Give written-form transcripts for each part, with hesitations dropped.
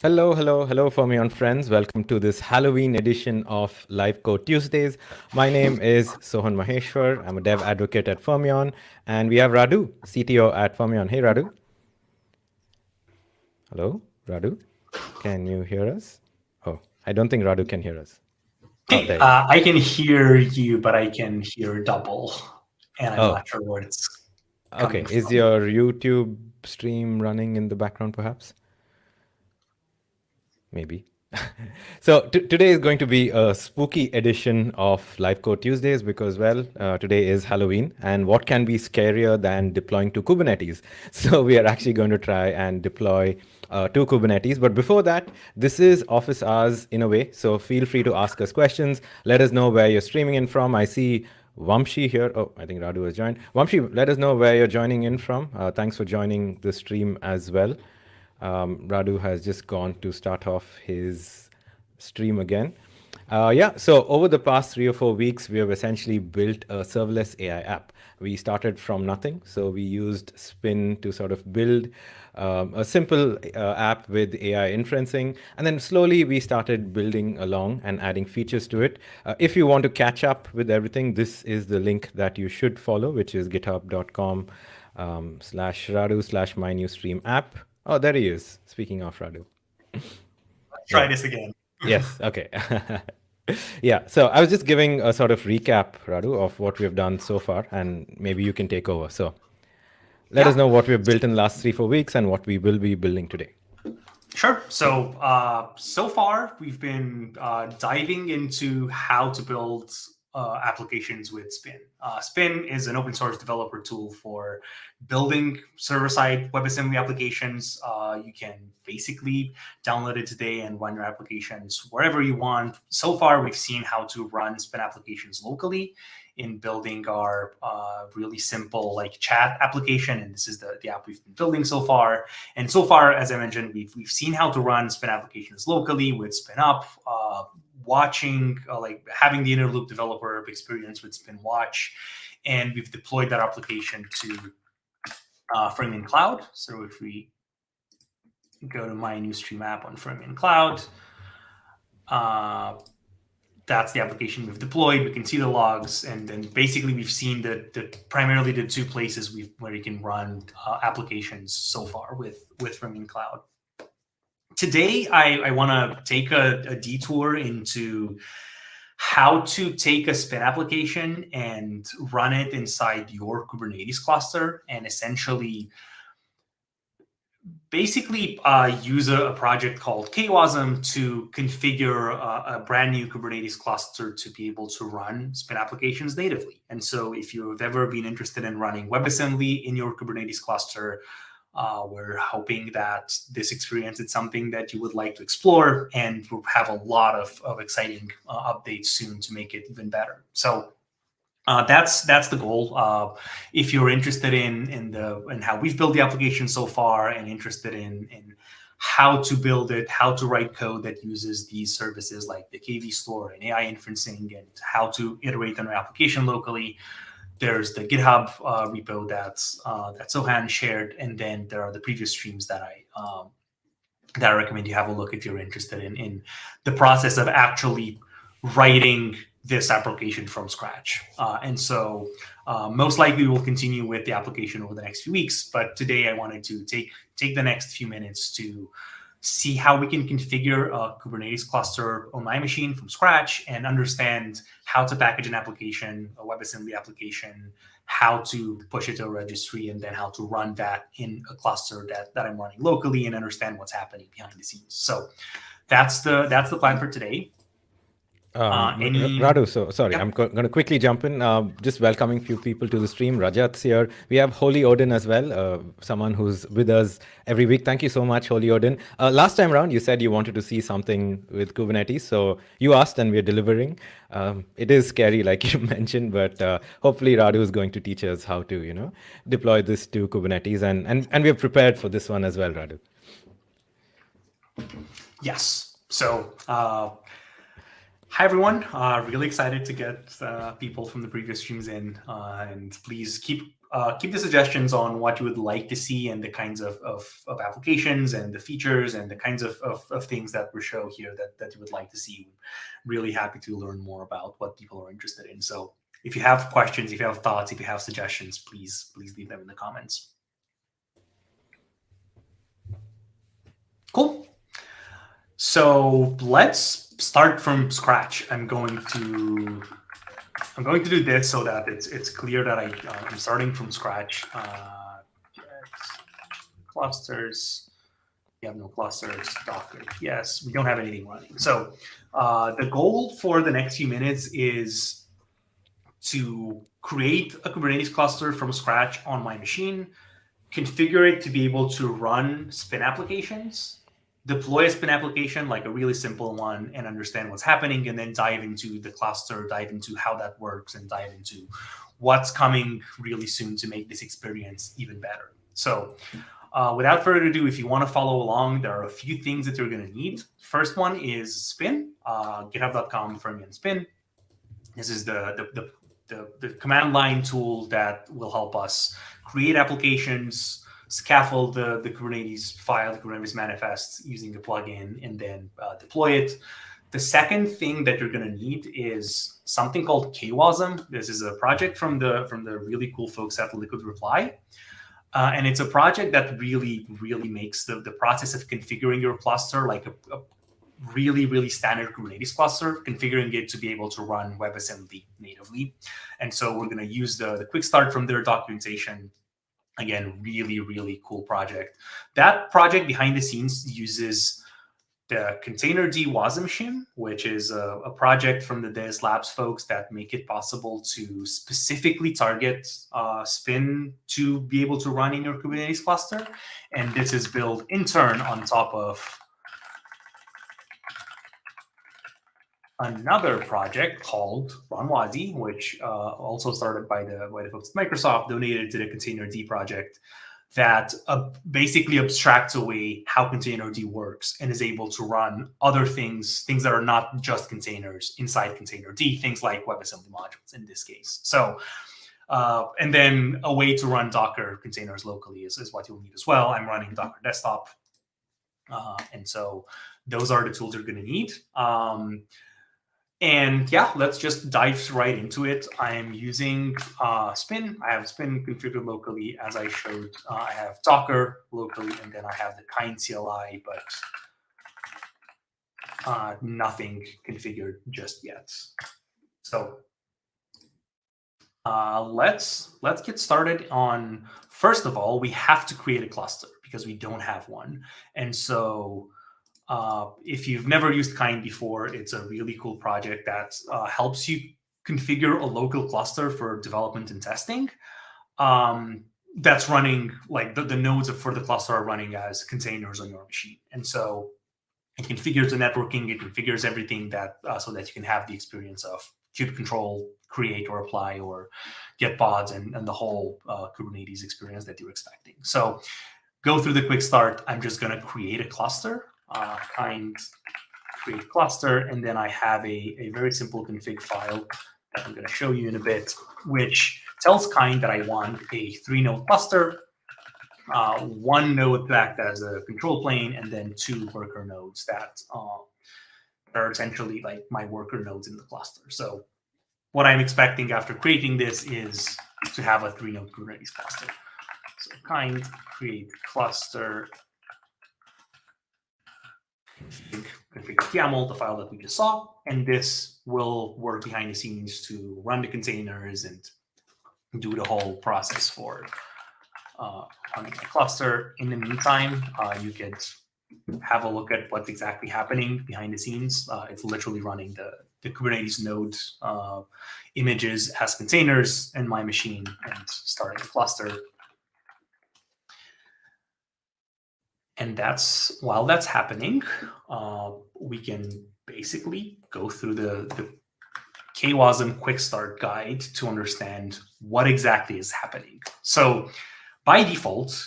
Hello, Fermyon friends. Welcome to this Halloween edition of Live Code Tuesdays. My name is Sohan Maheshwar. I'm a dev advocate at Fermyon, and we have Radu, CTO at Fermyon. Hey, Radu. Hello, Radu. Can you hear us? Oh, I don't think Radu can hear us. Oh, there I can hear you, but I can hear double, and I'm not sure where it's coming from. Is your YouTube stream running in the background, perhaps? Maybe. So today is going to be a spooky edition of Live Code Tuesdays because, well, today is Halloween, and what can be scarier than deploying to Kubernetes? So we are actually going to try and deploy to Kubernetes. But before that, this is office hours in a way, so feel free to ask us questions. Let us know where you're streaming in from. I see Vamshi here. Oh, I think Radu has joined. Vamshi, let us know where you're joining in from. Thanks for joining the stream as well. Radu has just gone to start off his stream again. So over the past 3 or 4 weeks, we have essentially built a serverless AI app. We started from nothing. So we used Spin to sort of build a simple app with AI inferencing. And then slowly we started building along and adding features to it. If you want to catch up with everything, this is the link that you should follow, which is github.com/Radu/my-new-stream-app. Oh, there he is. Speaking of Radu. Let's try this again. Yes. Okay. Yeah. So I was just giving a sort of recap, Radu, of what we have done so far, and maybe you can take over. So let us know what we've built in the last 3-4 weeks and what we will be building today. Sure. So so far, we've been diving into how to build applications with Spin. Spin is an open source developer tool for building server-side WebAssembly applications. You can basically download it today and run your applications wherever you want. So far, we've seen how to run Spin applications locally in building our really simple like chat application. And this is the app we've been building so far. And so far, as I mentioned, we've seen how to run Spin applications locally with Spin Up, watching, like having the inner loop developer experience with Spin Watch. And we've deployed that application to Fermyon Cloud. So if we go to my new stream app on Fermyon Cloud, that's the application we've deployed. We can see the logs, and then basically we've seen primarily the two places where you can run applications so far with Fermyon Cloud. Today, I want to take a detour into how to take a Spin application and run it inside your Kubernetes cluster and essentially basically use a project called Kwasm to configure a brand new Kubernetes cluster to be able to run Spin applications natively. And so if you've ever been interested in running WebAssembly in your Kubernetes cluster, we're hoping that this experience is something that you would like to explore, and we'll have a lot of exciting updates soon to make it even better. So that's the goal. If you're interested in how we've built the application so far, and interested in how to build it, how to write code that uses these services like the KV store and AI inferencing, and how to iterate on your application locally, there's the GitHub repo that Sohan shared, and then there are the previous streams that I recommend you have a look if you're interested in the process of actually writing this application from scratch. And so most likely we'll continue with the application over the next few weeks. But today I wanted to take the next few minutes to see how we can configure a Kubernetes cluster on my machine from scratch and understand how to package an application, a WebAssembly application, how to push it to a registry, and then how to run that in a cluster that I'm running locally and understand what's happening behind the scenes. So that's the plan for today. Radu, so sorry, I'm going to quickly jump in. Just welcoming a few people to the stream. Rajat's here. We have Holy Odin as well, someone who's with us every week. Thank you so much, Holy Odin. Last time around, you said you wanted to see something with Kubernetes, so you asked and we're delivering. It is scary, like you mentioned, but hopefully Radu is going to teach us how to, deploy this to Kubernetes, and we're prepared for this one as well, Radu. Hi, everyone. Really excited to get people from the previous streams in. And please keep the suggestions on what you would like to see and the kinds of applications and the features and the kinds of things that we show here that you would like to see. Really happy to learn more about what people are interested in. So if you have questions, if you have thoughts, if you have suggestions, please leave them in the comments. Cool. So let's start from scratch. I'm going to do this so that it's clear that I'm starting from scratch. Clusters. We have no clusters. Docker. Yes, we don't have anything running. So the goal for the next few minutes is to create a Kubernetes cluster from scratch on my machine, configure it to be able to run spin applications, deploy a spin application, like a really simple one, and understand what's happening, and then dive into the cluster, dive into how that works, and dive into what's coming really soon to make this experience even better. So without further ado, if you want to follow along, there are a few things that you're going to need. First one is spin, github.com Fermyon spin. This is the command line tool that will help us create applications, scaffold the Kubernetes file, the Kubernetes manifest using the plugin, and then deploy it. The second thing that you're going to need is something called Kwasm. This is a project from the really cool folks at Liquid Reply. And it's a project that really makes the process of configuring your cluster like a really standard Kubernetes cluster, configuring it to be able to run WebAssembly natively. And so we're going to use the quick start from their documentation. Again, really cool project. That project behind the scenes uses the containerd Wasm shim, which is a project from the Deis Labs folks that make it possible to specifically target spin to be able to run in your Kubernetes cluster. And this is built in turn on top of another project called Wasm, which also started by the folks at Microsoft, donated to the containerd project, that basically abstracts away how containerd works and is able to run other things that are not just containers inside containerd, things like WebAssembly modules in this case. So, and then a way to run Docker containers locally is what you'll need as well. I'm running Docker Desktop. And so those are the tools you're going to need. And yeah, let's just dive right into it. I'm using Spin. I have Spin configured locally, as I showed. I have Docker locally, and then I have the kind CLI, but nothing configured just yet. So let's get started on, first of all, we have to create a cluster because we don't have one. And so if you've never used Kind before, it's a really cool project that helps you configure a local cluster for development and testing. That's running, like the nodes for the cluster are running as containers on your machine. And so it configures the networking, it configures everything that so that you can have the experience of kube control, create or apply, or get pods, and the whole Kubernetes experience that you're expecting. So go through the quick start. I'm just going to create a cluster. Kind create cluster, and then I have a very simple config file that I'm going to show you in a bit, which tells Kind that I want a 3-node cluster, 1 node to act as a control plane, and then 2 worker nodes that are essentially like my worker nodes in the cluster. So what I'm expecting after creating this is to have a 3-node Kubernetes cluster. So Kind create cluster config YAML, the file that we just saw, and this will work behind the scenes to run the containers and do the whole process for running the cluster. In the meantime, you could have a look at what's exactly happening behind the scenes. It's literally running the Kubernetes node images as containers in my machine and starting the cluster. And while that's happening, we can basically go through the Kwasm quick start guide to understand what exactly is happening. So by default,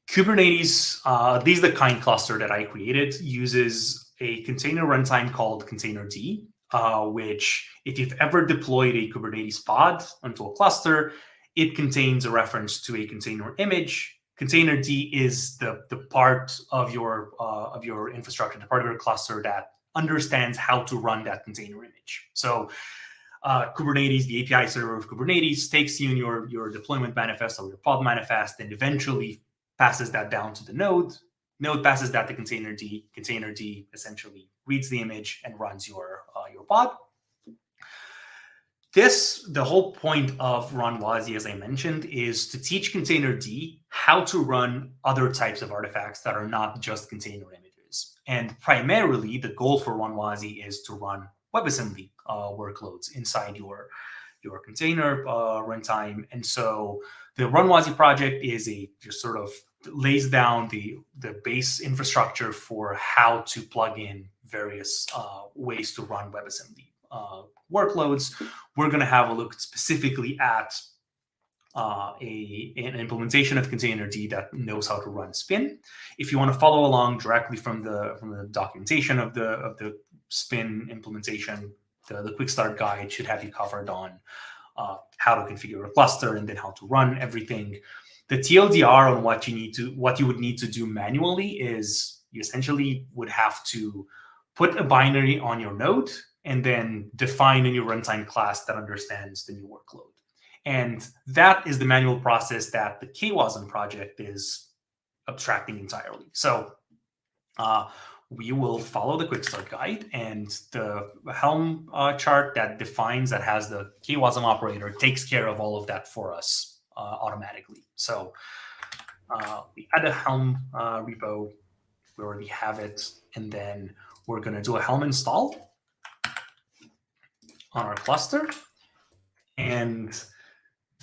Kubernetes, this is the Kind cluster that I created, uses a container runtime called containerd. which if you've ever deployed a Kubernetes pod onto a cluster, it contains a reference to a container image. Container D is the part of your infrastructure, the part of your cluster that understands how to run that container image. So Kubernetes, the API server of Kubernetes, takes you in your deployment manifest or your pod manifest, and eventually passes that down to the node. Node passes that to container D. Container D essentially reads the image and runs your pod. The whole point of Run WASI, as I mentioned, is to teach container D how to run other types of artifacts that are not just container images. And primarily, the goal for Run WASI is to run WebAssembly workloads inside your container runtime. And so the Run WASI project is just sort of lays down the base infrastructure for how to plug in various ways to run WebAssembly workloads. We're going to have a look specifically at an implementation of container D that knows how to run spin. If you want to follow along directly from the documentation of the spin implementation, the quick start guide should have you covered on how to configure a cluster and then how to run everything. The TLDR on what you would need to do manually is you essentially would have to put a binary on your node and then define a new runtime class that understands the new workload. And that is the manual process that the Kwasm project is abstracting entirely. So we will follow the quick start guide, and the Helm chart that has the Kwasm operator takes care of all of that for us automatically. So we add a Helm repo. We already have it. And then we're going to do a Helm install on our cluster. And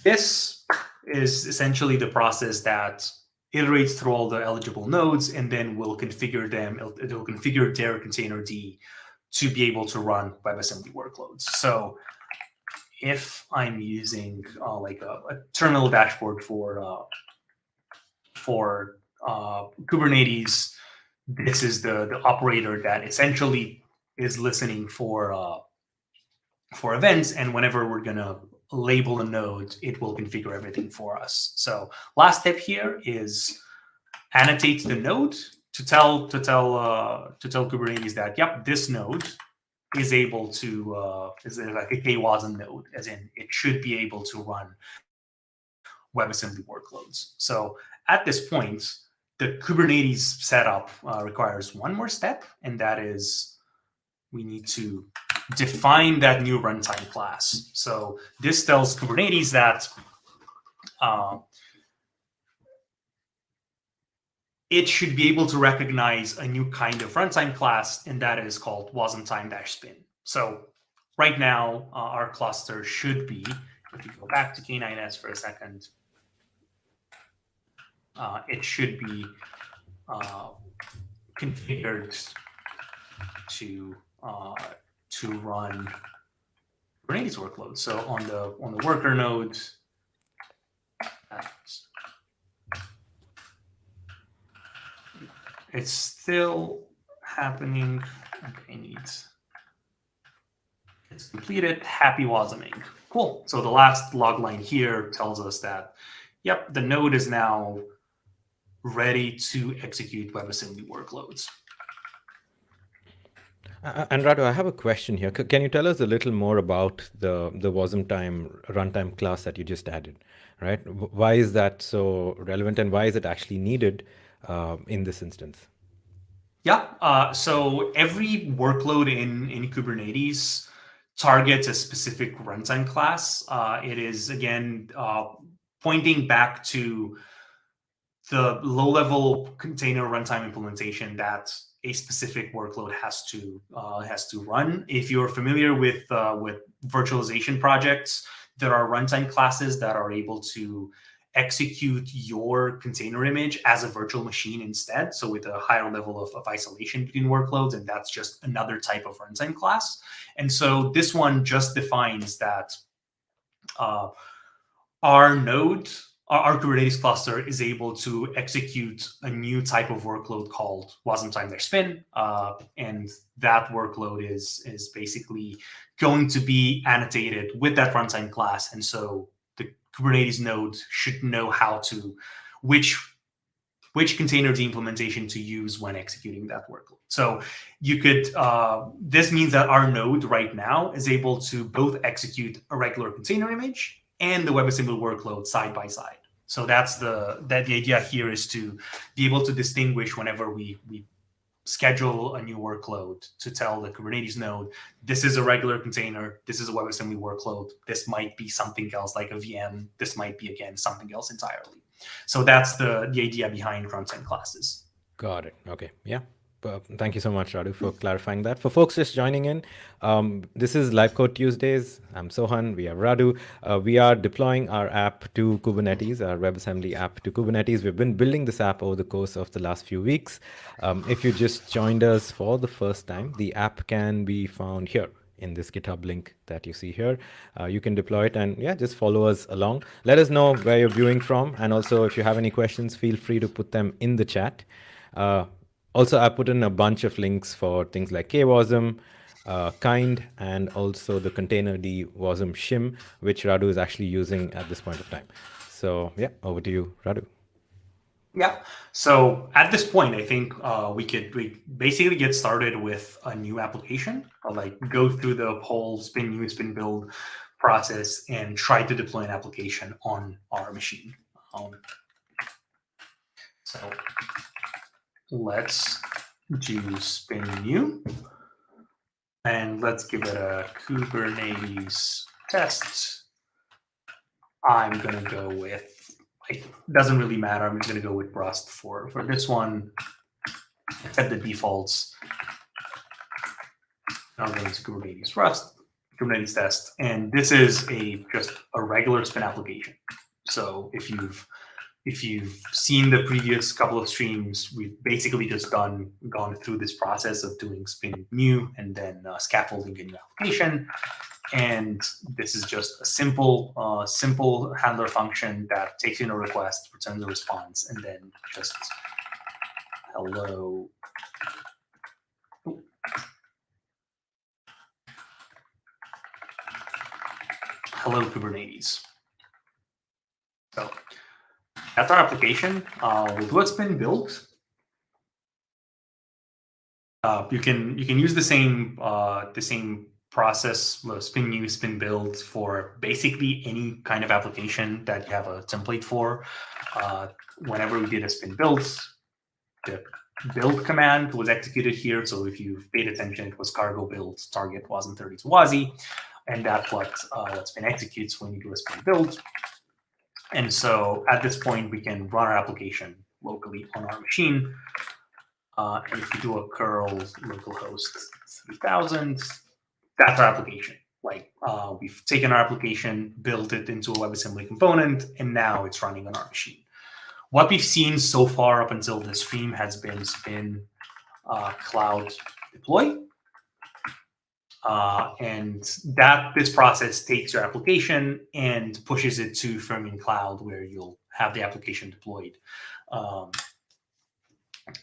this is essentially the process that iterates through all the eligible nodes, and then we'll configure them. It'll configure their container D to be able to run WebAssembly workloads. So if I'm using like a terminal dashboard for Kubernetes, this is the operator that essentially is listening for events, and whenever we're going to label a node, it will configure everything for us. So last step here is annotate the node to tell Kubernetes that, yep, this node is able to is like a Kwasm node, as in it should be able to run WebAssembly workloads. So at this point, the Kubernetes setup requires one more step, and that is we need to define that new runtime class. So this tells Kubernetes that it should be able to recognize a new kind of runtime class, and that is called Wasm time-spin. So right now, our cluster should be, if you go back to K9s for a second, it should be configured to run Kubernetes workloads. So on the worker node, it's still happening. Okay, it's completed. Happy Wasming. Cool. So the last log line here tells us that, yep, the node is now ready to execute WebAssembly workloads. And Radu, I have a question here. Can you tell us a little more about the Wasm time runtime class that you just added, right? Why is that so relevant, and why is it actually needed in this instance? Yeah. So every workload in Kubernetes targets a specific runtime class. It is, again, pointing back to the low-level container runtime implementation that a specific workload has to run. If you're familiar with virtualization projects, there are runtime classes that are able to execute your container image as a virtual machine instead, so with a higher level of isolation between workloads, and that's just another type of runtime class. And so this one just defines that our node our Kubernetes cluster is able to execute a new type of workload called Wasm time their spin, and that workload is basically going to be annotated with that runtime class, and so the Kubernetes node should know which container implementation to use when executing that workload. So you could, this means that our node right now is able to both execute a regular container image and the WebAssembly workload side by side. So that's the idea here, is to be able to distinguish whenever we schedule a new workload, to tell the Kubernetes node, this is a regular container, this is a WebAssembly workload, this might be something else like a VM, this might be, again, something else entirely. So that's the idea behind runtime classes. Got it. Okay. Yeah. Thank you so much, Radu, for clarifying that. For folks just joining in, this is Live Code Tuesdays. I'm Sohan. We have Radu. We are deploying our app to Kubernetes, our WebAssembly app to Kubernetes. We've been building this app over the course of the last few weeks. If you just joined us for the first time, the app can be found here in this GitHub link that you see here. You can deploy it, and yeah, just follow us along. Let us know where you're viewing from, and also if you have any questions, feel free to put them in the chat. Also, I put in a bunch of links for things like Kwasm, kind, and also the containerd Wasm shim, which Radu is actually using at this point of time. So yeah, over to you, Radu. Yeah. So at this point, I think we basically get started with a new application, or like go through the whole spin new, spin build process and try to deploy an application on our machine. So let's do spin new, and let's give it a Kubernetes test. I'm going to go with, it doesn't really matter. I'm just going to go with Rust for this one. Set the defaults. I'm going to Kubernetes Rust, Kubernetes test, and this is just a regular spin application. So if you've seen the previous couple of streams, we've basically just gone through this process of doing spin new and then scaffolding a new application. And this is just a simple handler function that takes in a request, returns a response, and then just hello. Hello Kubernetes. So that's our application. With what's been built, you can use the same process, spin new, spin build, for basically any kind of application that you have a template for. Whenever we did a spin build, the build command was executed here. So if you've paid attention, it was cargo build target wasm 32 WASI, and that's what spin executes when you do a spin build. And so at this point, we can run our application locally on our machine. And if we do a curl localhost 3000, that's our application. Like we've taken our application, built it into a WebAssembly component, and now it's running on our machine. What we've seen so far up until this stream has been spin cloud deploy. And this process takes your application and pushes it to Fermyon Cloud, where you'll have the application deployed,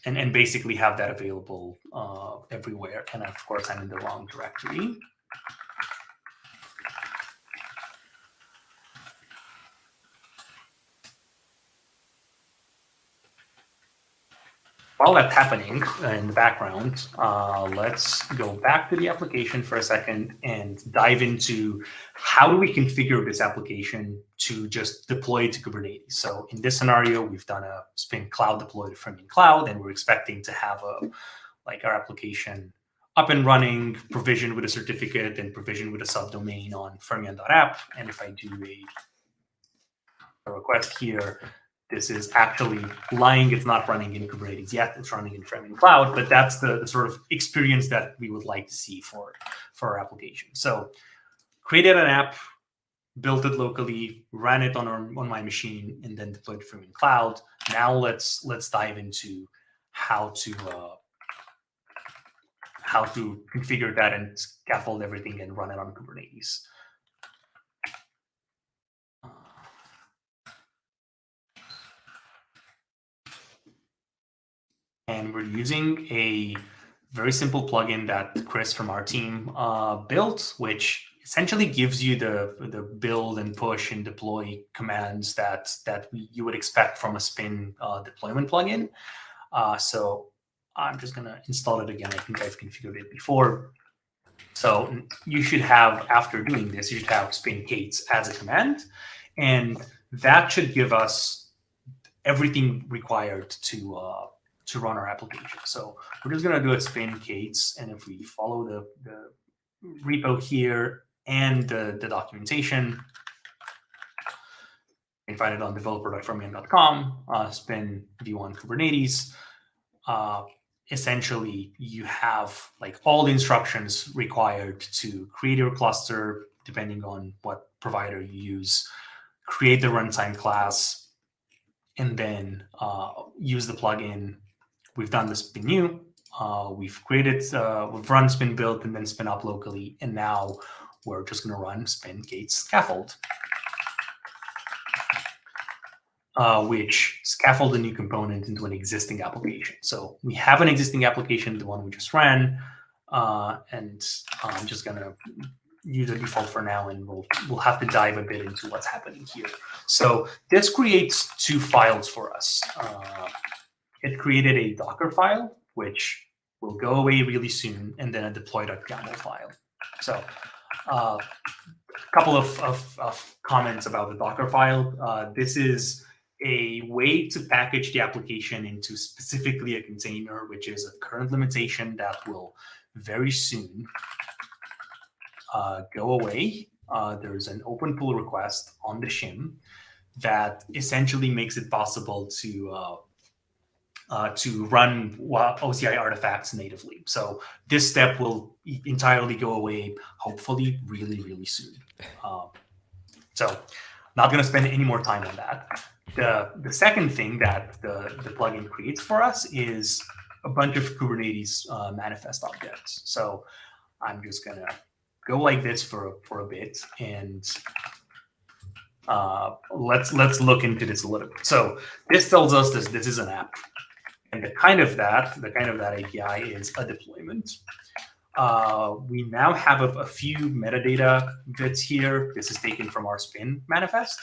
and basically have that available everywhere. And of course, I'm in the wrong directory. While that's happening in the background, let's go back to the application for a second and dive into how do we configure this application to just deploy to Kubernetes. So in this scenario, we've done a spin cloud deploy to Fermyon Cloud, and we're expecting to have our application up and running, provisioned with a certificate, and provisioned with a subdomain on fermyon.app. And if I do a request here, this is actually lying. It's not running in Kubernetes yet. It's running in Fermyon Cloud, but that's the sort of experience that we would like to see for our application. So created an app, built it locally, ran it on my machine, and then deployed to Fermyon Cloud. Now let's dive into how to configure that and scaffold everything and run it on Kubernetes. And we're using a very simple plugin that Chris from our team built, which essentially gives you the build and push and deploy commands that you would expect from a Spin deployment plugin. So I'm just going to install it again. I think I've configured it before. So you should have, after doing this, you should have spin Kates as a command, and that should give us everything required to run our application. So we're just going to do a spin Kates, and if we follow the repo here and the documentation, you can find it on developer.fermyon.com, spin v1 Kubernetes. Essentially, you have like all the instructions required to create your cluster, depending on what provider you use, create the runtime class, and then use the plugin. We've done the spin new. We've created, we've run spin build and then spin up locally. And now we're just going to run spin Kates scaffold, which scaffold a new component into an existing application. So we have an existing application, the one we just ran, and I'm just going to use the default for now, and we'll have to dive a bit into what's happening here. So this creates two files for us. It created a Docker file, which will go away really soon, and then a deploy.yaml file. So a couple of comments about the Docker file. This is a way to package the application into specifically a container, which is a current limitation that will very soon go away. There's an open pull request on the shim that essentially makes it possible to run OCI artifacts natively. So this step will entirely go away, hopefully really, really soon. So not going to spend any more time on that. The second thing that the plugin creates for us is a bunch of Kubernetes manifest objects. So I'm just going to go like this for a bit, and let's look into this a little bit. So this tells us this is an app, and the kind of that API is a deployment. We now have a few metadata bits here. This is taken from our spin manifest.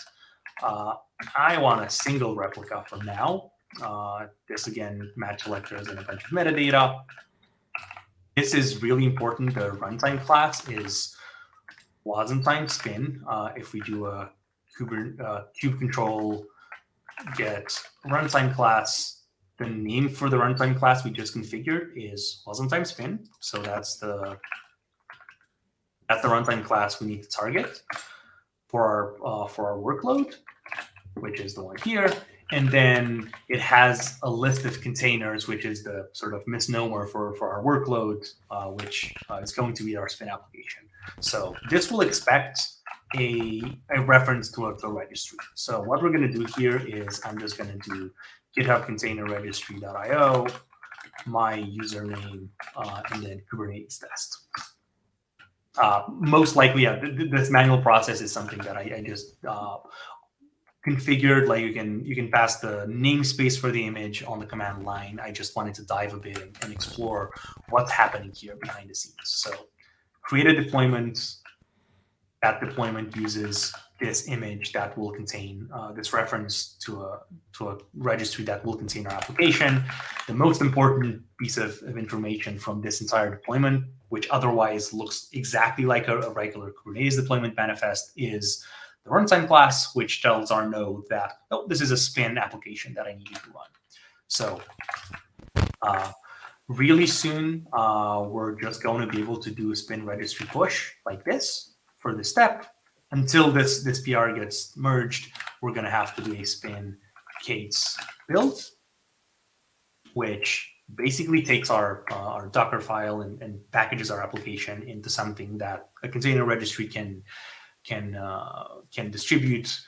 I want a single replica for now. This again, match selectors and a bunch of metadata. This is really important. The runtime class is Wasm times spin. If we do a kube control get runtime class, the name for the runtime class we just configured is Wasm times spin. So that's the runtime class we need to target for our workload, which is the one here. And then it has a list of containers, which is the sort of misnomer for our workload, which is going to be our spin application. So this will expect a reference to a registry. So what we're going to do here is I'm just going to do GitHub container registry.io, my username, and then Kubernetes test. Most likely, this manual process is something that I just configured. Like you can pass the namespace for the image on the command line. I just wanted to dive a bit and explore what's happening here behind the scenes. So create a deployment. That deployment uses this image that will contain this reference to a registry that will contain our application. The most important piece of information from this entire deployment, which otherwise looks exactly like a regular Kubernetes deployment manifest, is the runtime class, which tells our node that, oh, this is a spin application that I need to run. So really soon, we're just going to be able to do a spin registry push like this for the step. Until this PR gets merged, we're going to have to do a spin Kates build, which basically takes our Docker file and packages our application into something that a container registry can distribute.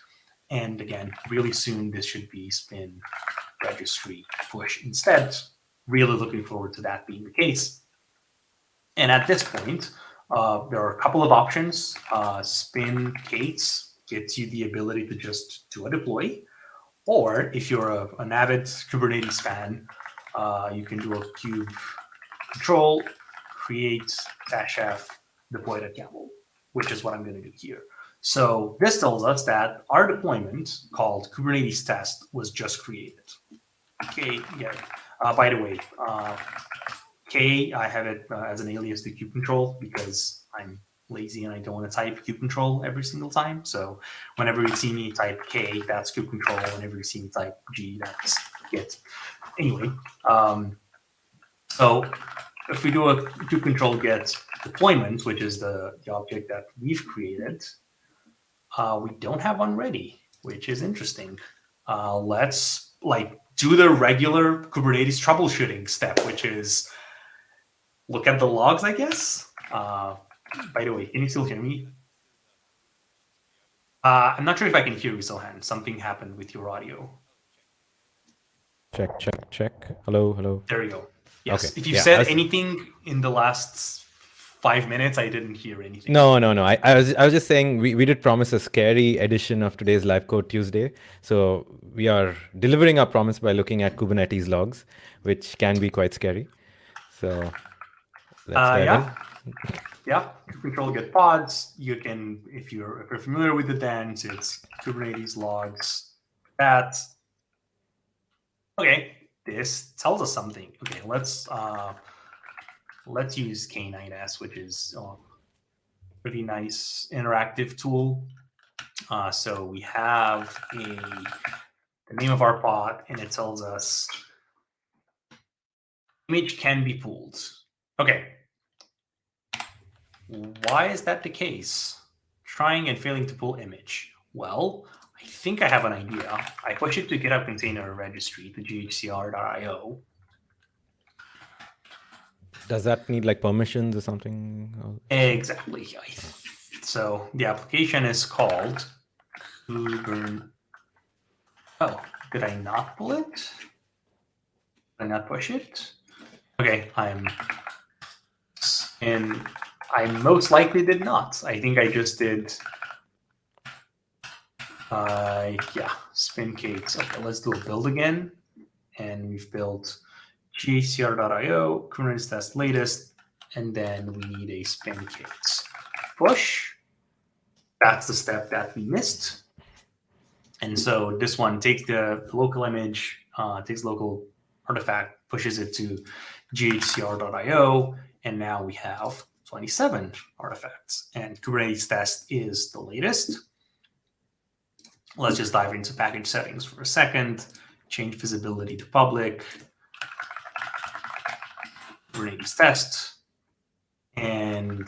And again, really soon, this should be spin registry push instead. Really looking forward to that being the case. And at this point, there are a couple of options. Spin Kates gets you the ability to just do a deploy. Or if you're an avid Kubernetes fan, you can do a kube control create -f deploy.yaml, which is what I'm going to do here. So this tells us that our deployment called Kubernetes test was just created. Okay, yeah. By the way, K, I have it as an alias to kube control because I'm lazy and I don't want to type kube control every single time. So whenever you see me type K, that's kube control. Whenever you see me type G, that's Git. Anyway, so if we do a kube control get deployment, which is the object that we've created, we don't have one ready, which is interesting. Let's do the regular Kubernetes troubleshooting step, which is look at the logs, I guess. By the way, can you still hear me? I'm not sure if I can hear you, Sohan. Something happened with your audio. Check. Hello. There you go. Yes. Okay. If you said anything in the last 5 minutes, I didn't hear anything. No. I was just saying we did promise a scary edition of today's Live Code Tuesday. So we are delivering our promise by looking at Kubernetes logs, which can be quite scary. So let's dive in. Yeah, control get pods. You can, if you're familiar with the dance, it's Kubernetes logs. That. Okay, this tells us something. Okay, let's use K9S, which is a pretty nice interactive tool. So we have the name of our pod, and it tells us image can be pulled. Okay. Why is that the case? Trying and failing to pull image. Well, I think I have an idea. I push it to GitHub container registry to ghcr.io. Does that need like permissions or something? Exactly. So the application is called Kubernetes. Oh, did I not pull it? Did I not push it? Okay, I most likely did not. I think I just did. Spin cakes. Okay, let's do a build again. And we've built ghcr.io, Kubernetes test latest, and then we need a spin cakes push. That's the step that we missed. And so this one takes the local image, takes local artifact, pushes it to ghcr.io, and now we have 27 artifacts. And Kubernetes test is the latest. Let's just dive into package settings for a second. Change visibility to public. Kubernetes test. And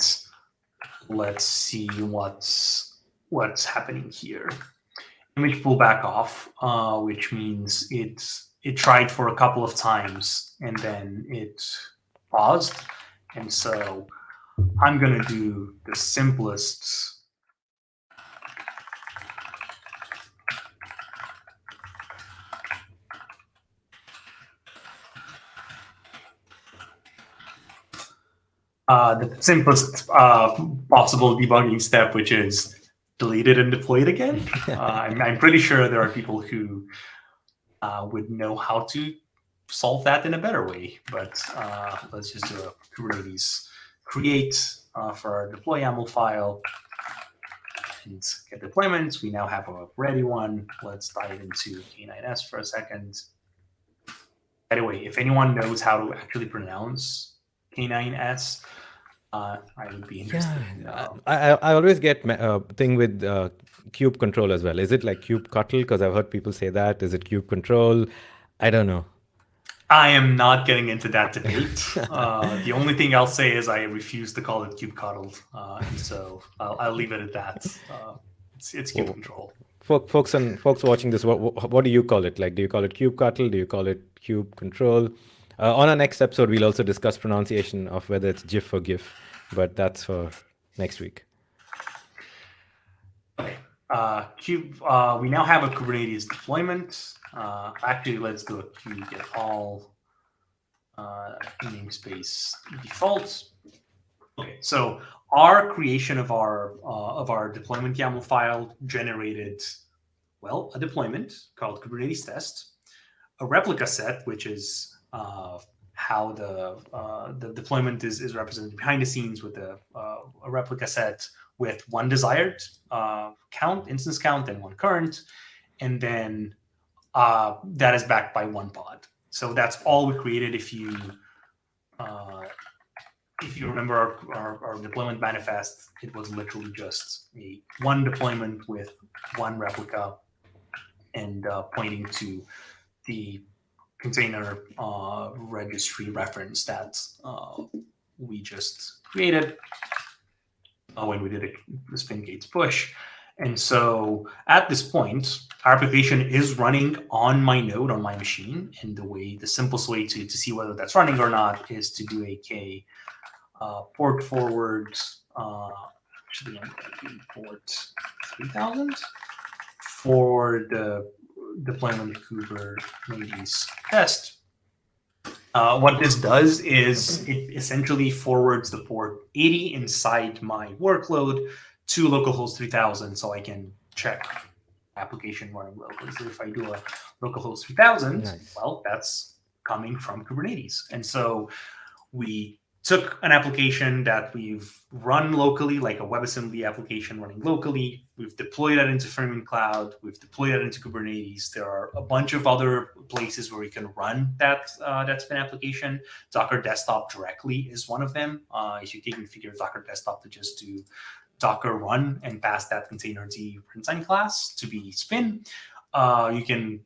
let's see what's happening here. Image pull back off, which means it tried for a couple of times and then it paused. And so I'm going to do the simplest possible debugging step, which is delete it and deploy it again. I'm pretty sure there are people who would know how to solve that in a better way, but let's just do a Kubernetes create for our deploy YAML file and get deployments. We now have a ready one. Let's dive into K9S for a second. By the way, if anyone knows how to actually pronounce K9S, I would be interested. Yeah, I always get a thing with kube control as well. Is it like kube cuttle? Because I've heard people say that. Is it kube control? I don't know. I am not getting into that debate. The only thing I'll say is I refuse to call it kube cuddled. So I'll leave it at that. It's kube control. Folks watching this, what do you call it? Like, do you call it kube cuttle? Do you call it kube control? On our next episode, we'll also discuss pronunciation of whether it's GIF or GIF, but that's for next week. Okay. We now have a Kubernetes deployment. Actually, let's do a kube get all namespace default. Okay, so our creation of our deployment YAML file generated, well, a deployment called Kubernetes test, a replica set, which is how the deployment is represented behind the scenes with a replica set with one desired instance count, and one current, and then that is backed by one pod. So that's all we created. If you remember our deployment manifest, it was literally just one deployment with one replica and pointing to the container registry reference that we just created when we did the spin gates push. And so at this point, our application is running on my node, on my machine. And the simplest way to see whether that's running or not is to do a k port forward, actually I'm going to do port 3000 for the deployment Kubernetes test. What this does is it essentially forwards the port 80 inside my workload to localhost 3000, so I can check application running locally. So if I do a localhost 3000, Nice. well, that's coming from Kubernetes. And so we took an application that we've run locally, like a WebAssembly application running locally. We've deployed that into Fermyon Cloud. We've deployed that into Kubernetes. There are a bunch of other places where we can run that spin application. Docker Desktop directly is one of them. If you can configure Docker Desktop to just do Docker run and pass that container the runtime class to be spin. You can,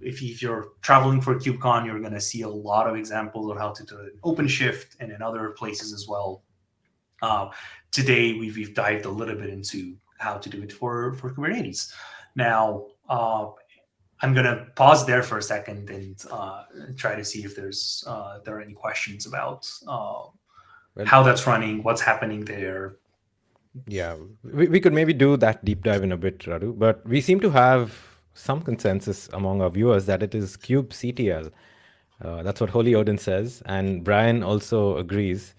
if you're traveling for KubeCon, you're going to see a lot of examples of how to do it in OpenShift and in other places as well. Today, we've dived a little bit into how to do it for Kubernetes. Now, I'm going to pause there for a second and try to see if there are any questions about how that's running, what's happening there. Yeah, we could maybe do that deep dive in a bit, Radu, but we seem to have some consensus among our viewers that it is kubectl. That's what Holy Odin says, and Brian also agrees.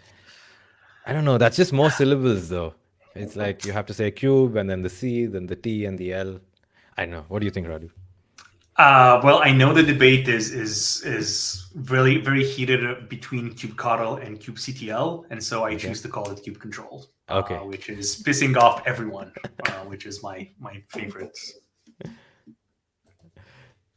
I don't know, that's just more syllables though. It's like you have to say cube and then the C, then the T and the L. I don't know. What do you think, Radu? Well, I know the debate is really very heated between kubectl and kubectl, and so I choose to call it kubecontrol, which is pissing off everyone, which is my favorite.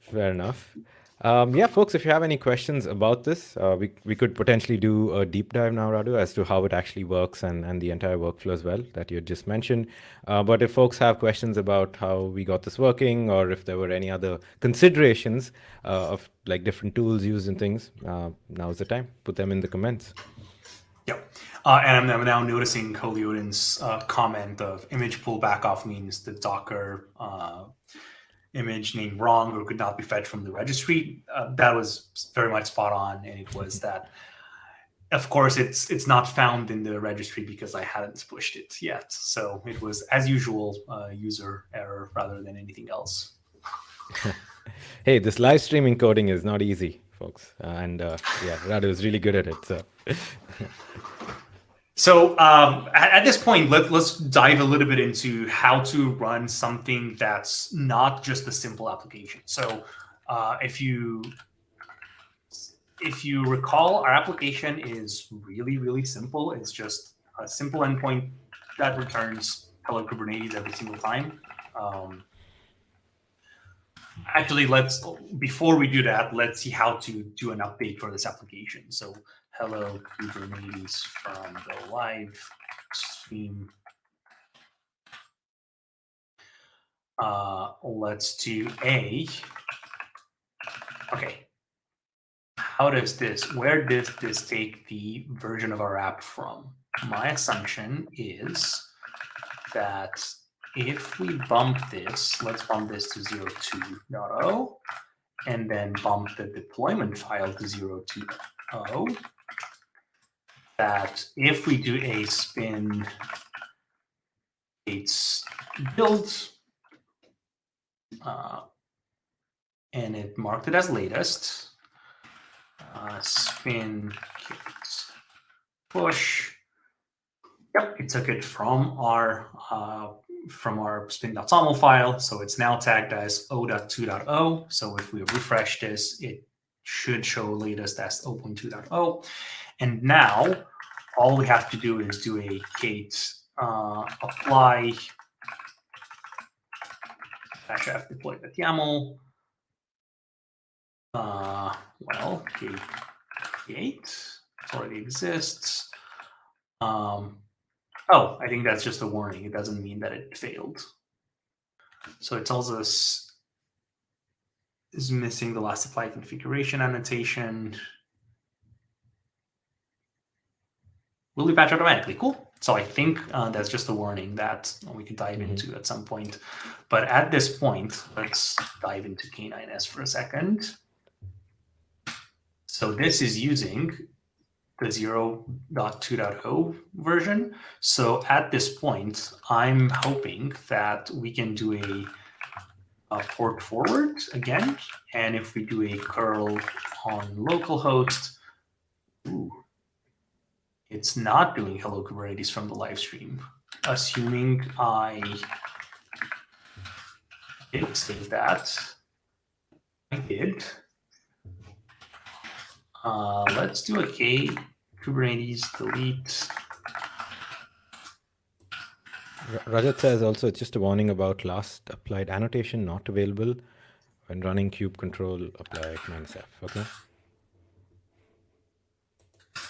Fair enough. Yeah, folks, if you have any questions about this, we could potentially do a deep dive now, Radu, as to how it actually works and the entire workflow as well that you just mentioned. But if folks have questions about how we got this working, or if there were any other considerations of like different tools used and things, now's the time. Put them in the comments. Yep. And I'm now noticing Holy Odin's comment of image pullback off means the Docker image named wrong or could not be fetched from the registry. That was very much spot on, and it was that. Of course, it's not found in the registry because I hadn't pushed it yet. So it was, as usual, user error rather than anything else. Hey, this live streaming coding is not easy, folks, and yeah, Radu is really good at it. So at this point, let's dive a little bit into how to run something that's not just a simple application. So if you recall, our application is really, really simple. It's just a simple endpoint that returns hello Kubernetes every single time. Actually, before we do that, let's see how to do an update for this application. So hello Kubernetes from the live stream. Let's do okay. Where does this take the version of our app from? My assumption is that if we bump this, let's bump this to 02.0, and then bump the deployment file to 02.0, that if we do a spin gates build, and it marked it as latest, spin gates push. Yep, it took it from our spin.toml file, so it's now tagged as 0.2.0. So if we refresh this, it should show latest as 0.2.0. And now all we have to do is do a gate apply -f deploy with YAML. Well, gate already exists. Oh, I think that's just a warning. It doesn't mean that it failed. So it tells us is missing the last applied configuration annotation. Will be patched automatically. Cool. So I think that's just a warning that we can dive into at some point. But at this point, let's dive into K9s for a second. So this is using the 0.2.0 version. So at this point, I'm hoping that we can do a port forward again. And if we do a curl on localhost, it's not doing hello Kubernetes from the live stream. Assuming I did save that. I did. Let's do a K Kubernetes delete. Rajat says also it's just a warning about last applied annotation not available when running kube control apply -f. Okay.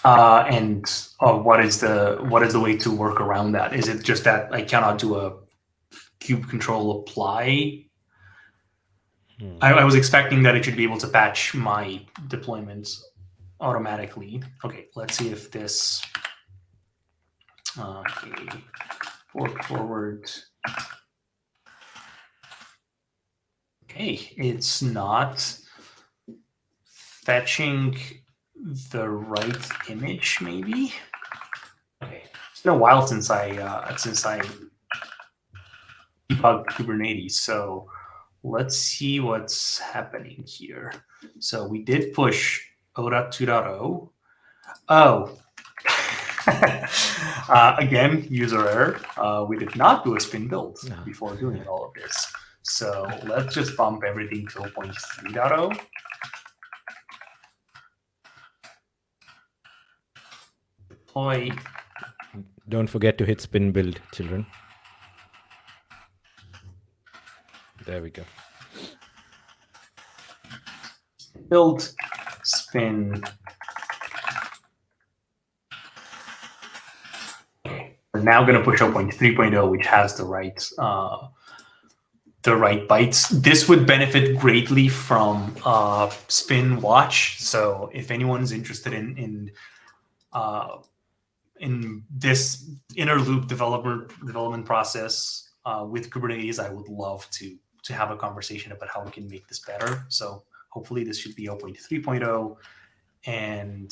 And what is the way to work around that? Is it just that I cannot do a kube control apply? I was expecting that it should be able to patch my deployments automatically. Okay, let's see if this port forward. Okay, it's not fetching the right image, maybe. Okay, it's been a while since I debugged Kubernetes, so let's see what's happening here. So we did push 0.2.0. Oh, again, user error. We did not do a spin build before doing all of this. So let's just bump everything to 0.3.0. Deploy. Don't forget to hit spin build, children. There we go. Build, spin. We're now going to push 0.3.0, which has the right bytes. This would benefit greatly from spin watch. So if anyone's interested in this inner loop development process with Kubernetes, I would love to have a conversation about how we can make this better. So hopefully this should be 0.3.0. And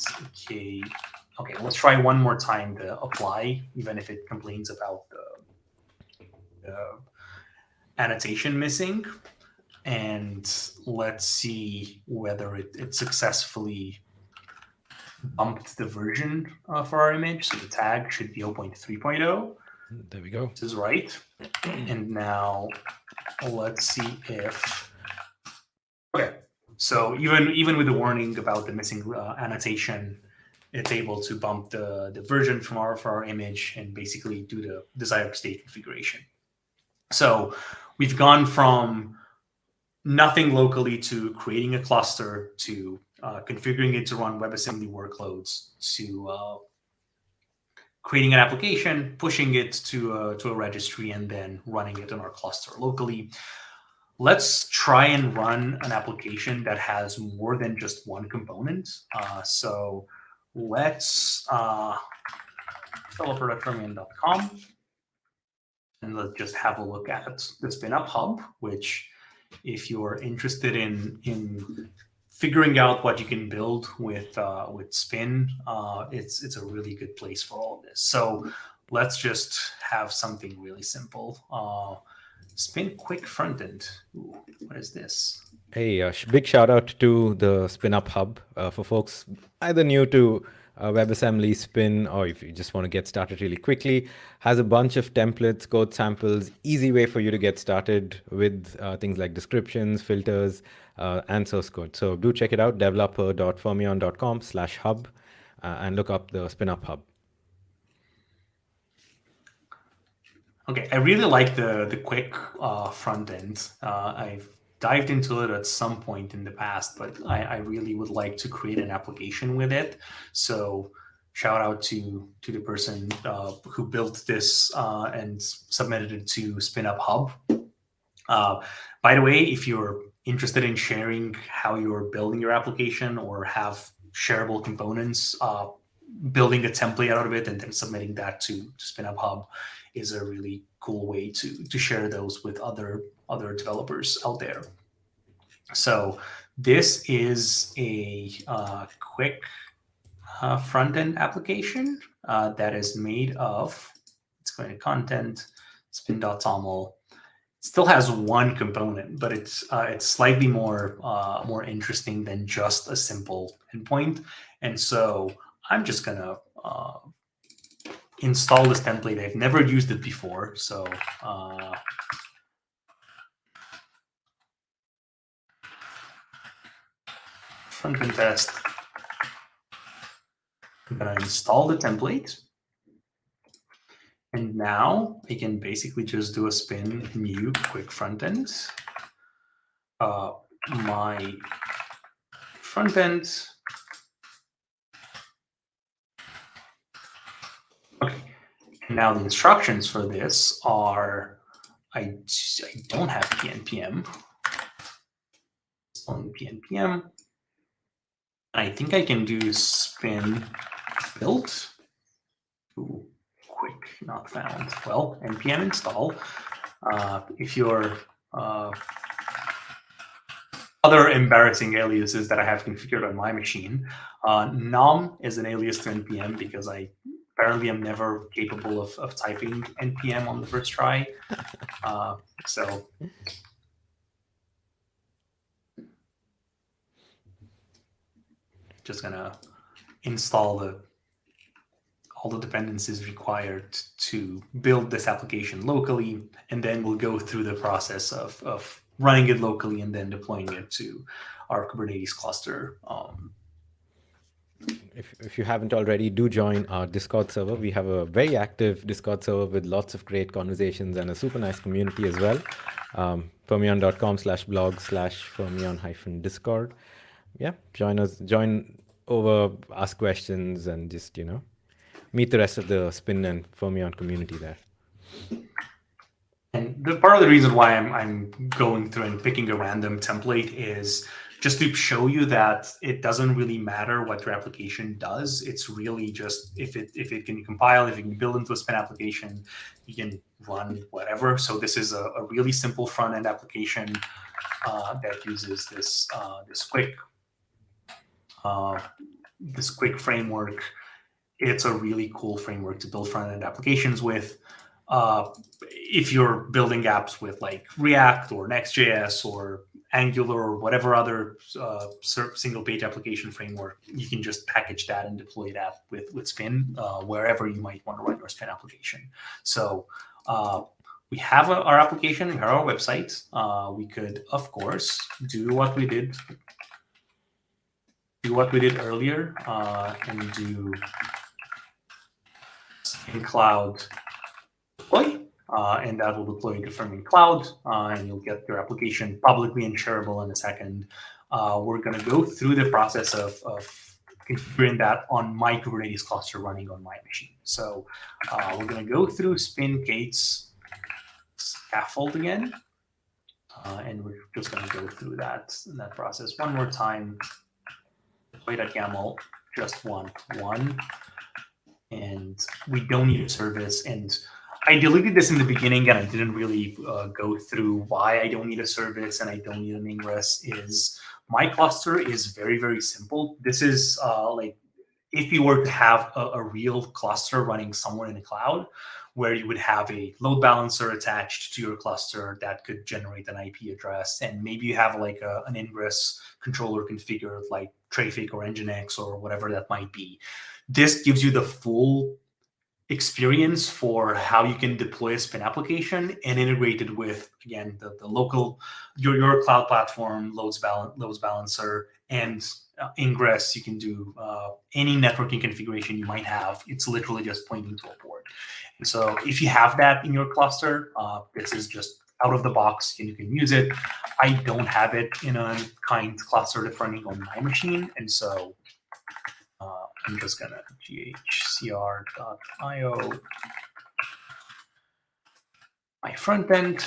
okay, let's try one more time to apply, even if it complains about the annotation missing. And let's see whether it successfully bumped the version for our image. So the tag should be 0.3.0. There we go. This is right. And now let's see if, okay. So even with the warning about the missing annotation, it's able to bump the version for our image and basically do the desired state configuration. So we've gone from nothing locally to creating a cluster to configuring it to run WebAssembly workloads to creating an application, pushing it to a registry, and then running it on our cluster locally. Let's try and run an application that has more than just one component. So let's developer.fermyon.com, and let's just have a look at the SpinUp Hub, which if you're interested in figuring out what you can build with Spin, it's a really good place for all of this. So let's just have something really simple. Spin quick frontend. Ooh, what is this? Hey, big shout out to the SpinUp Hub for folks either new to WebAssembly, Spin, or if you just want to get started really quickly. Has a bunch of templates, code samples, easy way for you to get started with things like descriptions, filters, and source code. So do check it out, developer.fermyon.com/hub, and look up the spin-up hub. Okay, I really like the quick front end. I've dived into it at some point in the past, but I really would like to create an application with it. So shout out to the person who built this and submitted it to SpinUp Hub. By the way, if you're interested in sharing how you're building your application or have shareable components, building a template out of it and then submitting that to SpinUp Hub is a really cool way to share those with other developers out there. So this is a quick front-end application that is made of, let's go into content, spin.toml. Still has one component, but it's slightly more interesting than just a simple endpoint. And so I'm just gonna install this template. I've never used it before, so front-end test. I'm gonna install the template. And now I can basically just do a spin new quick front end. My front end. Okay. Now the instructions for this are, I don't have pnpm. Installing pnpm. I think I can do spin build. Ooh, quick, not found. Well, npm install. If your other embarrassing aliases that I have configured on my machine, num is an alias to npm because I apparently am never capable of typing npm on the first try. So just gonna install all the dependencies required to build this application locally, and then we'll go through the process of running it locally and then deploying it to our Kubernetes cluster. If you haven't already, do join our Discord server. We have a very active Discord server with lots of great conversations and a super nice community as well. Fermyon.com/blog/Fermyon-Discord. Yeah, join over, ask questions, and just, meet the rest of the Spin and Fermyon community there. And part of the reason why I'm going through and picking a random template is just to show you that it doesn't really matter what your application does. It's really just if it can compile, if it can build into a Spin application, you can run whatever. So this is a really simple front end application that uses this quick framework. It's a really cool framework to build front end applications with. If you're building apps with like React or Next.js or Angular or whatever other single page application framework, you can just package that and deploy that with Spin wherever you might want to run your Spin application. So we have our application and our website. We could, of course, do what we did earlier and do Spin Cloud deploy, and that will deploy to Fermyon Cloud, and you'll get your application publicly and shareable in a second. We're going to go through the process of configuring that on my Kubernetes cluster running on my machine. So we're going to go through Spin Kate's scaffold again, and we're just going to go through that process one more time. Deploy.yaml, just want one, and we don't need a service. And I deleted this in the beginning, and I didn't really go through why I don't need a service and I don't need an ingress. Is my cluster is very, very simple. This is like if you were to have a real cluster running somewhere in the cloud, where you would have a load balancer attached to your cluster that could generate an IP address, and maybe you have like an ingress controller configured like Traefik or Nginx or whatever that might be. This gives you the full experience for how you can deploy a spin application and integrate it with, again, the local, your cloud platform, load balancer, and ingress. You can do any networking configuration you might have. It's literally just pointing to a port. And so if you have that in your cluster, this is just out of the box and you can use it. I don't have it in a kind cluster that's running on my machine. And so I'm just gonna ghcr.io my front end,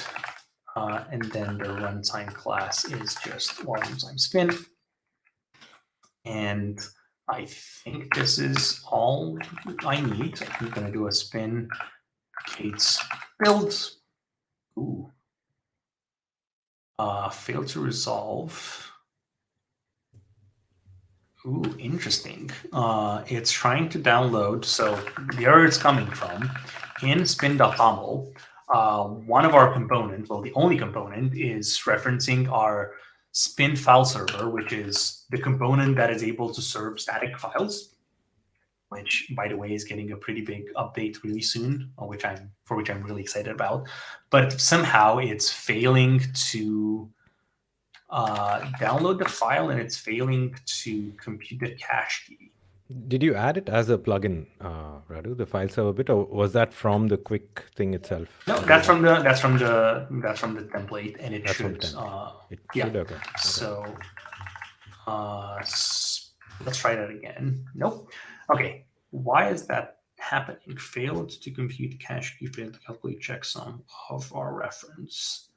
and then the runtime class is just Wasm times spin. And I think this is all I need. I'm gonna do a spin Kate's build. Ooh. Failed to resolve. Ooh, interesting. It's trying to download. So the error it's coming from in spin.toml. One of our components, well, the only component, is referencing our spin file server, which is the component that is able to serve static files, which, by the way, is getting a pretty big update really soon, for which I'm really excited about. But somehow it's failing to download the file, and it's failing to compute the cache key. Did you add it as a plugin, Radu, the file server bit, or was that from the quick thing itself? No, that's from the template, and it should. Okay. So let's try that again. Nope. Okay. Why is that happening? Failed to compute cache key. Failed to calculate checksum of our reference.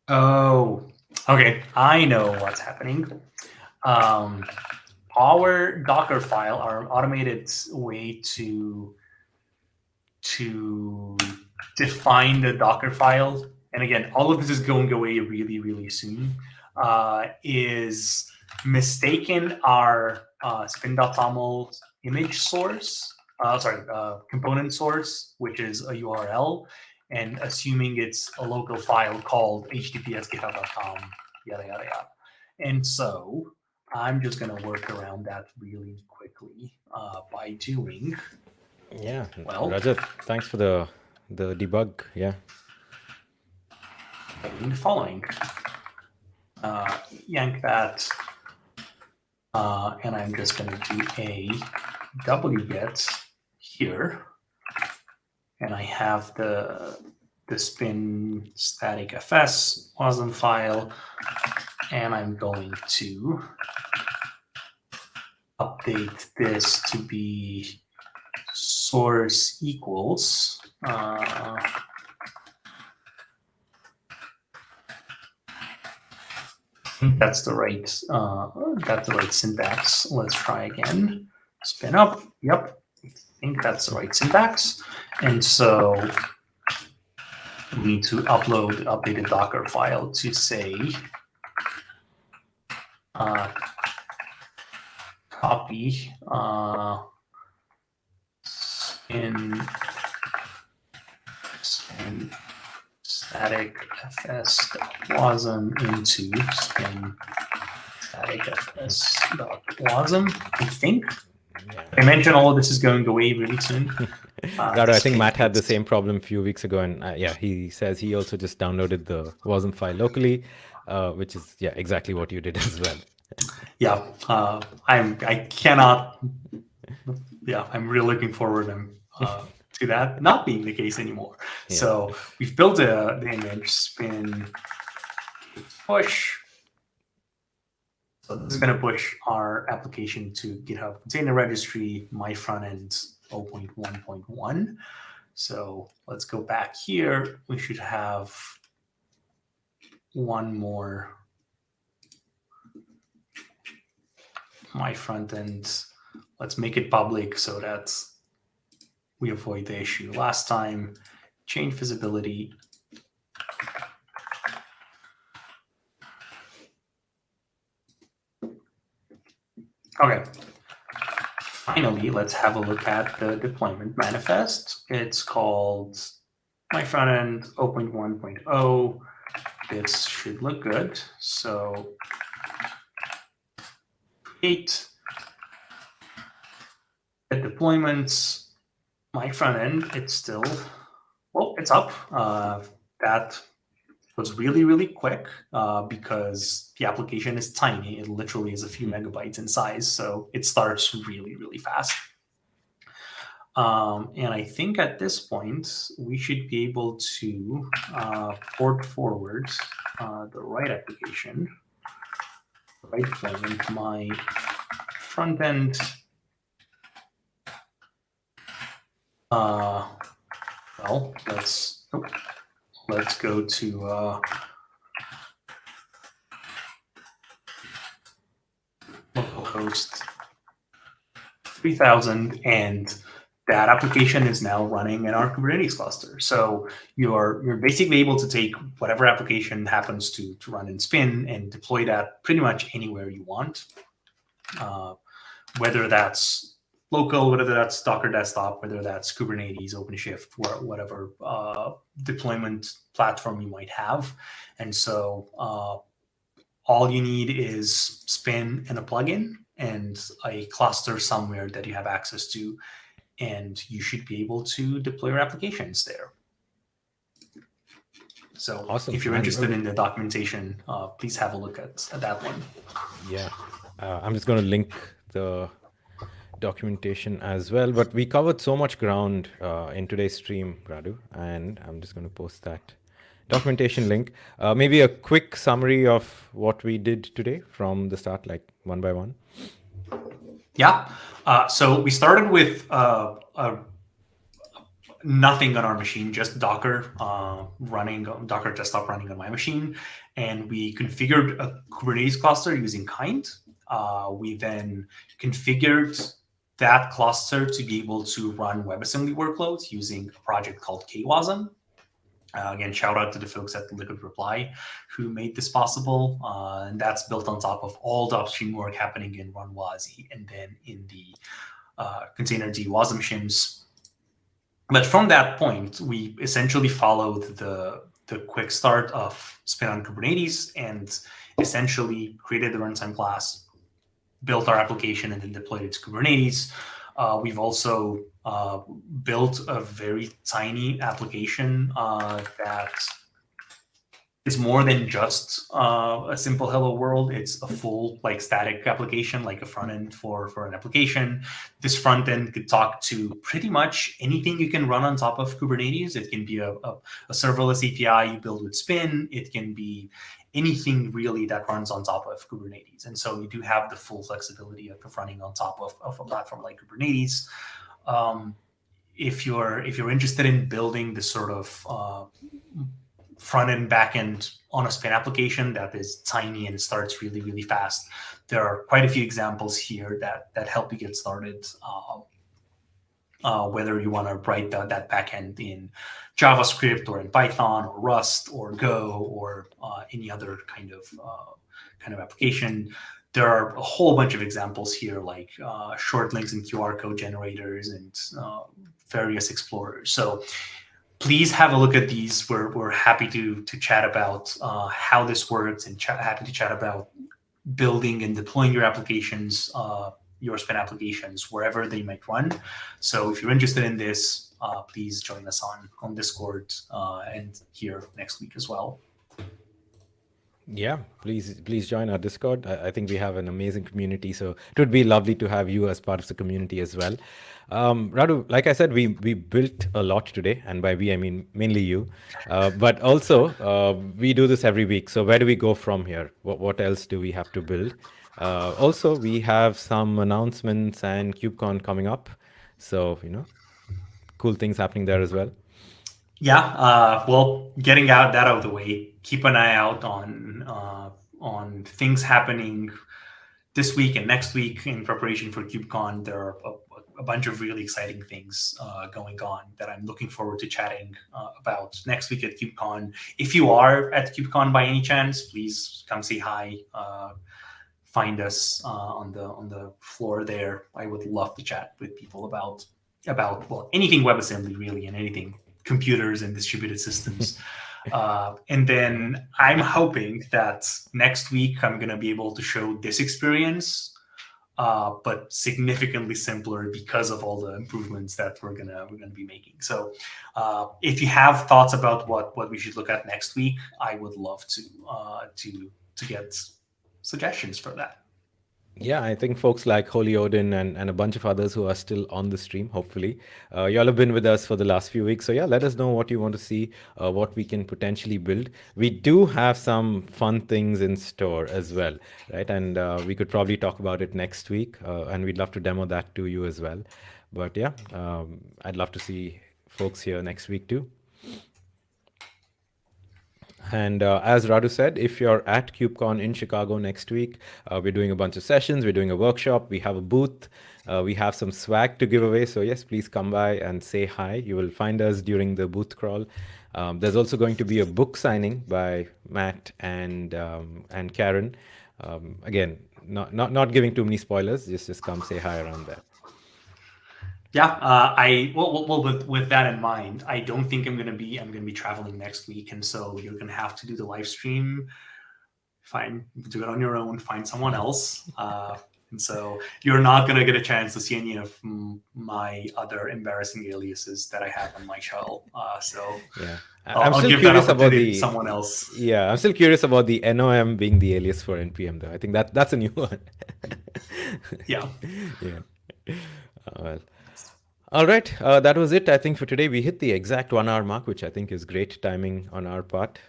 Oh, okay. I know what's happening. Our Docker file, our automated way to define the Docker file, and again, all of this is going away really, really soon, is mistaken our spin.toml image source, component source, which is a URL, and assuming it's a local file called https://github.com, yada, yada, yada. And so I'm just going to work around that really quickly by doing... Yeah, well, Rajat, thanks for the debug. Yeah. The following. Yank that, and I'm just going to do a wget here, and I have the spin static fs wasm file, and I'm going to update this to be source equals that's the right syntax. Let's try again. Spin up. Yep, I think that's the right syntax. And so we need to upload the updated Docker file to say copy spin static fs.wasm into spin static fs.wasm. I think. I mentioned all of this is going away really soon. Radu, I think Matt had the same problem a few weeks ago, and he says he also just downloaded the Wasm file locally, which is exactly what you did as well. Yeah, I cannot. Yeah, I'm really looking forward to that not being the case anymore. Yeah. So we've built the image spin push. So this is going to push our application to GitHub Container Registry, my front end 0.1.1. So let's go back here. We should have one more my front end. Let's make it public so that we avoid the issue last time. Change visibility. Okay. Finally, let's have a look at the deployment manifest. It's called my front end 0.1.0. This should look good. So create deployments. my front end, it's still, well, it's up. That was really, really quick because the application is tiny. It literally is a few megabytes in size. So it starts really, really fast. And I think at this point, we should be able to port forward the right application, right point, my front end. Well, let's go to localhost 3000, and that application is now running in our Kubernetes cluster. So you're basically able to take whatever application happens to run in Spin and deploy that pretty much anywhere you want, whether that's local, whether that's Docker desktop, whether that's Kubernetes, OpenShift, whatever deployment platform you might have. And so all you need is Spin and a plugin and a cluster somewhere that you have access to, and you should be able to deploy your applications there. So Awesome. if you're interested in the documentation, please have a look at that one. Yeah, I'm just going to link the documentation as well. But we covered so much ground in today's stream, Radu, and I'm just going to post that documentation link. Maybe a quick summary of what we did today from the start, like one by one. Yeah. So we started with nothing on our machine, just Docker running, Docker desktop running on my machine. And we configured a Kubernetes cluster using Kind. We then configured that cluster to be able to run WebAssembly workloads using a project called Kwasm. Again, shout out to the folks at Liquid Reply who made this possible. And that's built on top of all the upstream work happening in Run WASI and then in the containerd Wasm shims. But from that point, we essentially followed the quick start of Spin on Kubernetes and essentially created the runtime class, built our application, and then deployed it to Kubernetes. We've also built a very tiny application that is more than just a simple hello world. It's a full like static application, like a front end for an application. This front end could talk to pretty much anything you can run on top of Kubernetes. It can be a serverless API you build with Spin. It can be anything really that runs on top of Kubernetes. And so you do have the full flexibility of running on top of a platform like Kubernetes. If you're interested in building this sort of front end, back end on a Spin application that is tiny and starts really, really fast, there are quite a few examples here that help you get started. Whether you want to write that backend in JavaScript or in Python or Rust or Go or any other kind of application. There are a whole bunch of examples here, like short links and QR code generators and various explorers. So please have a look at these. We're happy to chat about how this works and happy to chat about building and deploying your applications, your Spin applications, wherever they might run. So if you're interested in this, please join us on Discord and here next week as well. Yeah, please join our Discord. I think we have an amazing community, so it would be lovely to have you as part of the community as well. Radu, like I said, we built a lot today, and by we I mean mainly you. But also, we do this every week. So where do we go from here? What else do we have to build? Also, we have some announcements and KubeCon coming up, so cool things happening there as well. Yeah, well, getting that out of the way, keep an eye out on things happening this week and next week in preparation for KubeCon. There are a bunch of really exciting things going on that I'm looking forward to chatting about next week at KubeCon. If you are at KubeCon by any chance, please come say hi. Find us on the floor there. I would love to chat with people about well, anything WebAssembly really, and anything computers and distributed systems. And then I'm hoping that next week I'm going to be able to show this experience but significantly simpler because of all the improvements that we're gonna be making. So, if you have thoughts about what we should look at next week, I would love to get suggestions for that. Yeah, I think folks like Holy Odin and a bunch of others who are still on the stream, hopefully. Y'all have been with us for the last few weeks. So, yeah, let us know what you want to see, what we can potentially build. We do have some fun things in store as well, right? And we could probably talk about it next week. And we'd love to demo that to you as well. But, yeah, I'd love to see folks here next week too. And as Radu said, if you're at KubeCon in Chicago next week, we're doing a bunch of sessions, we're doing a workshop, we have a booth, we have some swag to give away. So, yes, please come by and say hi. You will find us during the booth crawl. There's also going to be a book signing by Matt and Karen. Again, not giving too many spoilers, just come say hi around there. Yeah, with that in mind, I don't think I'm gonna be traveling next week, and so you're gonna have to do the live stream. Do it on your own. Find someone else. And so you're not gonna get a chance to see any of my other embarrassing aliases that I have on my channel. So Yeah. I'm I'll still give that curious about opportunity to the someone else. yeah, I'm still curious about the NOM being the alias for NPM though. I think that's a new one. Yeah. Yeah. Well, all right, that was it. I think for today we hit the exact 1 hour mark, which I think is great timing on our part.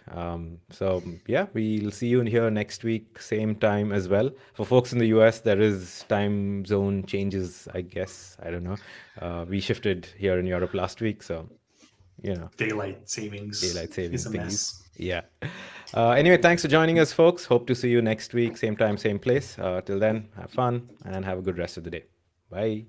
So yeah, we'll see you in here next week, same time as well. For folks in the US, there is time zone changes, I guess. I don't know. We shifted here in Europe last week, so you know, Daylight savings daylight saving is a thingies. mess. Yeah. Anyway, thanks for joining us, folks. Hope to see you next week, same time, same place. Till then, have fun and have a good rest of the day. Bye.